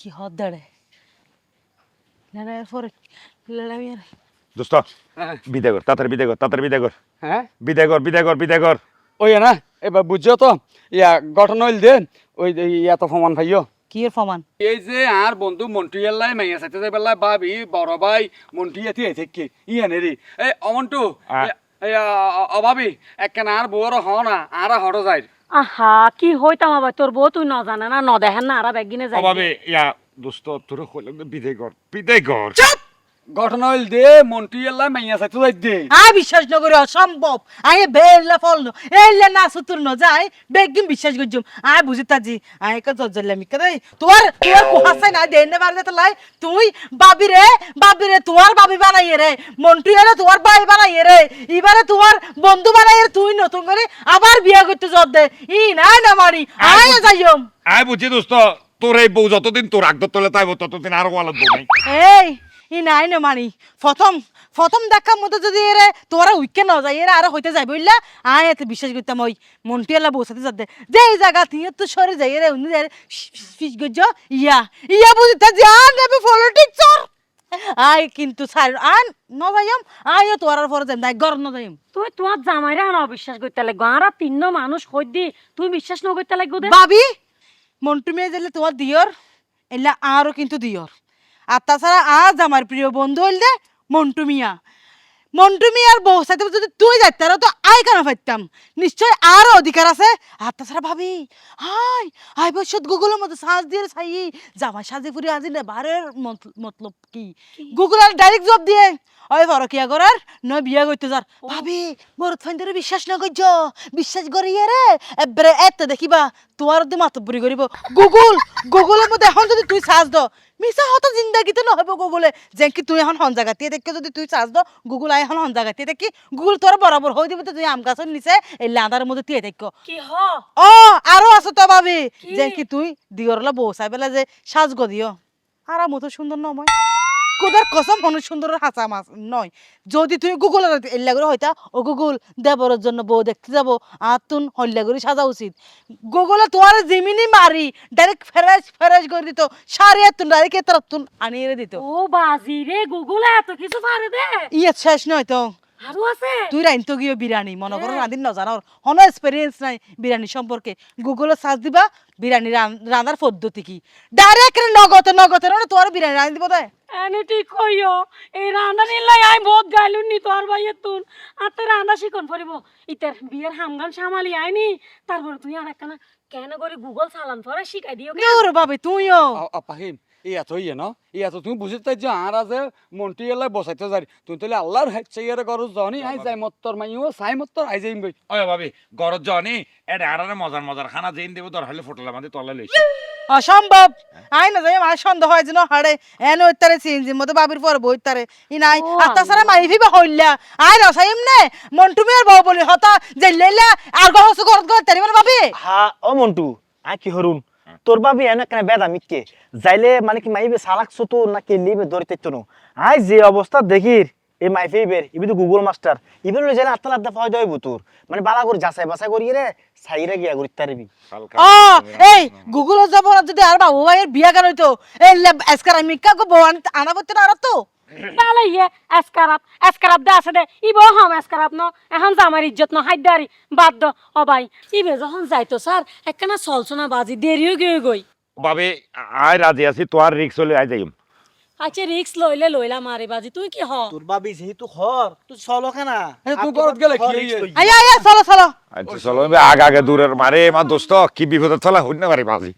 কি হদ দাঁড়ে লেনার পরে লেনামি আর দোস্ত বিদায় কর তাড়াতাড়ি বিদায় কর তাড়াতাড়ি বিদায় কর হ্যাঁ বিদায় কর বিদায় কর বিদায় কর ওই না এবার বুঝছো তো ইয়া গঠন হইল দেন ওই ইয়া তো ফমান ভাইও কি এর ফমান এই যে আর বন্ধু মন্টুয়াল্লাই মাইয়া সাথে যাই বেলা ভাবি বড় ভাই মন্টুয়াতি থেকে ইয়া নেরি এই অমন্টু অভাবি একখান আর বউর হ না আর হট যায় আহা কি হইতাম আবার তোর বউ তুই ন জানে না ন দেখেন না আর বেগিনে যাই অভাবে ইয়া দোস্ত তোর কইলাম বিদায় কর বিদায় কর গঠন হইল দে মন্টুয়াল্লাই মাইয়া সাথে যাই দে আই বিশ্বাস ন করি অসম্ভব আই বেলা ফল ন এলে না সুতুর ন যাই বেগিন বিশ্বাস করজুম আই বুঝি তাজি আই কা জজ্জলামি করে তোর তোর কুহাসে না দেনে বার যেতে লাই তুই বাবি রে তোর বাবি বানাই রে মন্টু এলে তোর ভাই বানাই রে এবারে তোর বন্ধু বানাই রে তুই নতুন করে আবার বিয়া করতে জদ দে ই না না মারি আই যাইম আই বুঝি দোস্ত তোর এই বউ যতদিন তোর আগদ তোলে তাইব ততদিন আর ওয়ালত বউ নাই এই ই নাই না মানি প্রথম দেখার মতো যদি এরে তোরা উইকে ন যায় এরা আরো হইতে যাই বললা আয় এত বিশ্বাস করতাম ওই মন্টিয়ালা বসাতে যাতে যে এই জায়গা তুই তো সরে যাই এরা উনি ফিস গজ ইয়া বুঝতে জান নেবে পলিটিক্স আয় কিন্তু স্যার আন ন যাইম আয় তোরার পরে যাই নাই গর ন যাইম তুই তোমার জামাইরা না অবিশ্বাস করতে লাগবে আর তিন মানুষ কই দি তুই বিশ্বাস ন করতে লাগবে দে ভাবি মন্টু মেয়ে দিলে তোমার দিয়র এলা আরও কিন্তু দিয়র আর তাছাড়া আজ আমার প্রিয় বন্ধু হইল দে মন্টু মিয়ার বউ সাথে যদি তুই যাইতে তো আই কেন পাইতাম নিশ্চয় আরো অধিকার আছে আর তাছাড়া ভাবি আই বসত গুগলের মধ্যে সাজ দিয়ে চাই জামাই সাজে ফুরি আজি না বারের মতলব কি গুগল আর ডাইরেক্ট জব দিয়ে ওই ফরকিয়া করার নয় বিয়া করতে যার ভাবি বরত ফাইন্দারে বিশ্বাস না করছ বিশ্বাস করিয়ে রে এবারে এত দেখিবা তোমার দি মাতব্বরি করিব গুগলের মধ্যে এখন যদি তুই সাজ দ মিছা হতো জিন্দাগিতে নহব গুগলে যে কি তুই এখন হন জায়গাতে দেখে যদি তুই চার্জ দ গুগল আই এখন হন জায়গাতে দেখি গুগল তোর বরাবর হয়ে দিব তুই আম গাছের নিচে এই লাদার মধ্যে তুই দেখো কি হ ও আরো আছে তো ভাবি যে কি তুই দিওরলা বসাই বেলা যে সাজগো দিও আর মতো সুন্দর নয় কোদার কসম অনু সুন্দরের হাসা মাছ নয় যদি তুমি গুগলের এল্লা করে হইতা ও গুগল দেবরের জন্য বউ দেখতে যাবো আর তুন হল্লা করে সাজা উচিত গুগলে তোমার জিমিনি মারি ডাইরেক্ট ফেরেশ করে দিত সারি তুন ডাইরেক্ট এত তুন আনিয়ে দিত ও বাজি রে গুগলে এত কিছু পারে দে ইয়ে শেষ নয় তো আরো আছে তুই রাইনতো গিয়ে বিরিয়ানি মনে করো রাঁধিন ন জানার হনো এক্সপিরিয়েন্স নাই বিরিয়ানি সম্পর্কে গুগলে সার্চ দিবা বিরিয়ানি রান্নার পদ্ধতি কি ডাইরেক্ট নগতে তোর বিরিয়ানি রাঁধি দিব দেয় এনে ঠিক কইও এই রান্না নিলাই আই বহুত গাইলুন নি তোর ভাইয়ে তুন আর তোর রান্না শিখন পড়িব ইতার বিয়ের হামগান সামালি আইনি তারপর তুই আর একখানা কেন করে গুগল সালাম তোরা শিখাই দিও দূর ভাবি তুইও পাহিম ইয়া তো ইয়ে না ইয়া তো তুমি বুঝতে যে আর আছে মন্টুয়াল্লাই বসাইতে যাই তুই তাহলে আল্লাহর হাইচাইয়ারে গরজ জানি আই যাই মত্তর মাইও সাই মত্তর আই যাইম বই ওই ভাবি গরজ জানি এড আরারে মজার খানা যেইন দেব তোর হলে ফটোলা মাঝে তলা লইছি অসম্ভব আই না যাই আমার সন্দেহ হয় যেন হাড়ে এন ওইতারে সিনজির মতো বাবির পর বইতারে ই নাই আর তাছাড়া মাইভি বা হইলা আই রসাইম নে মন্টু মেয়ের বউ বলি হতা যে লেলা আর গহস করত তারি মানে ভাবি হা ও মন্টু আই কি হরুন তোর বাবি এনে কেন বেদা মিথ্যে যাইলে মানে কি মাইবে সালাকছো তো নাকি লিবে ধরিতে তো আই যে অবস্থা দেখির এই মাইফেইবের ইবি তো গুগল মাস্টার ইবি লই যাইলে আত্তা লাদ্দা পাওয়া যাইব তোর মানে বালা করে যাচাই বাছাই করি রে সাইরে গিয়া করি তারবি ও এই গুগল যাব যদি আর বাবু ভাইয়ের বিয়া কেন হইতো এই এসকার মিকা গো বউ আনা বলতে না আর তো তাহলে ইয়ে এসকারাপ দে আছে দে ইবো হাম এসকারাপ ন এখন জামার ইজ্জত ন হাইদারি বাদ দ ও ভাই ইবে যখন যাইতো স্যার একখানা চলছনা বাজি দেরিও গই ভাবি আই রাজি আছি তোর রিক্স হলে আই যাইম আচ্ছা রিক্স লইলা মারে বাজি তুই কি হ তোর বাবি যেহেতু হর তুই চলো কেনা তুই গরত গেলে কি আয়া চলো আচ্ছা চলো আগে দূরের মারে মা দোস্ত কি বিপদে চলা হইন না পারি বাজি